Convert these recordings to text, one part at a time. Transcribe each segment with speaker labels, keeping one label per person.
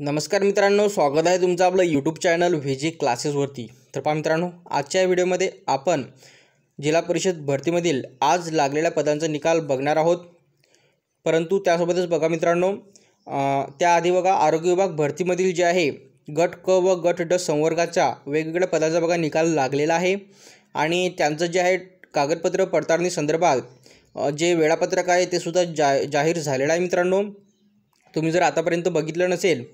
Speaker 1: नमस्कार मित्रांनो, स्वागत आहे तुमचं आपलं यूट्यूब चॅनल व्हीजी क्लासेसवरती। तर पहा मित्रांनो, आजच्या व्हिडिओमध्ये आपण जिल्हा परिषद भरतीमधील आज लागलेल्या पदांचा निकाल बघणार आहोत। परंतु त्यासोबतच बघा मित्रांनो, त्याआधी बघा आरोग्य विभाग भरतीमधील जे आहे गट क व गट ड संवर्गाच्या वेगवेगळ्या पदांचा बघा निकाल लागलेला आहे आणि त्यांचं जे आहे कागदपत्र पडताळणी संदर्भात जे वेळापत्रक आहे ते सुद्धा जाहीर झालेलं आहे। मित्रांनो, तुम्ही जर आतापर्यंत बघितलं नसेल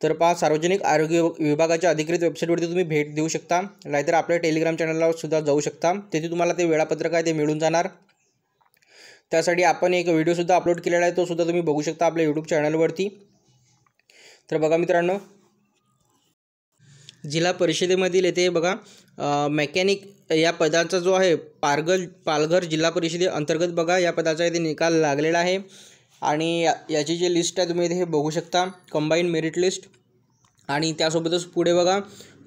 Speaker 1: तर पहा, सार्वजनिक आरोग्य विभागाच्या अधिकृत वेबसाईटवरती तुम्ही भेट देऊ शकता, नाहीतर आपल्या टेलिग्राम चॅनलला सुद्धा जाऊ शकता। तिथे तुम्हाला ते वेळापत्रक आहे ते मिळून जाणार। त्यासाठी आपण एक व्हिडिओसुद्धा अपलोड केलेला आहे, तो सुद्धा तुम्ही बघू शकता आपल्या यूट्यूब चॅनलवरती। तर बघा मित्रांनो, जिल्हा परिषदेमधील येथे बघा मेकॅनिक या पदाचा जो आहे पालघर जिल्हा परिषदेअंतर्गत बघा या पदाचा इथे निकाल लागलेला आहे आणि याची जी लिस्ट आहे तुम्ही इथे बघू शकता, कंबाईंड मेरिट लिस्ट। आणि त्यासोबतच पुढे बघा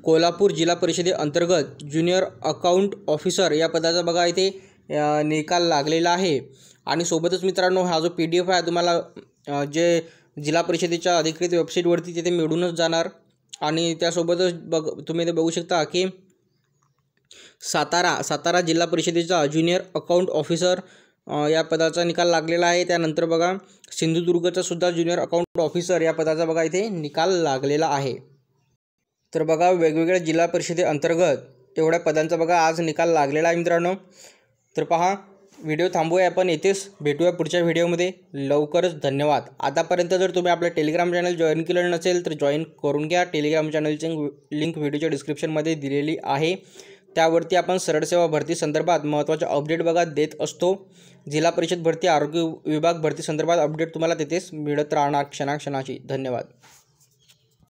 Speaker 1: कोल्हापूर जिल्हा परिषदेअंतर्गत ज्युनियर अकाउंट ऑफिसर या पदाचा बघा इथे निकाल लागलेला आहे। आणि सोबतच मित्रांनो, हा जो PDF आहे तुम्हाला जे जिल्हा परिषदेच्या अधिकृत वेबसाईटवरती तिथे मिळूनच जाणार। आणि त्यासोबतच तुम्ही इथे बघू शकता की सातारा जिल्हा परिषदेचा ज्युनियर अकाउंट ऑफिसर या पदाचा निकाल लागलेला आहे। त्यानंतर बघा सिंधुदुर्गचा सुद्धा ज्युनियर अकाउंट ऑफिसर या पदाचा बघा इथे निकाल लागलेला आहे। तर बघा वेगवेगळ्या जिल्हा परिषदेअंतर्गत एवढ्या पदांचा बघा आज निकाल लागलेला आहे मित्रांनो। तर पहा, व्हिडिओ थांबूया, आपण येथेच भेटूया पुढच्या व्हिडिओमध्ये लवकरच। धन्यवाद। आतापर्यंत जर तुम्ही आपलं टेलिग्राम चॅनल जॉईन केलेलं नसेल तर जॉईन करून घ्या। टेलिग्राम चॅनलची लिंक व्हिडिओच्या डिस्क्रिप्शनमध्ये दिलेली आहे। त्यावरती आपण सरळ सेवा भरती संदर्भात महत्त्वाचे अपडेट बघा देत असतो। जिल्हा परिषद भरती, आरोग्य विभाग भरती संदर्भात अपडेट तुम्हाला तिथेच मिळत राहणार क्षणाक्षणाची। धन्यवाद।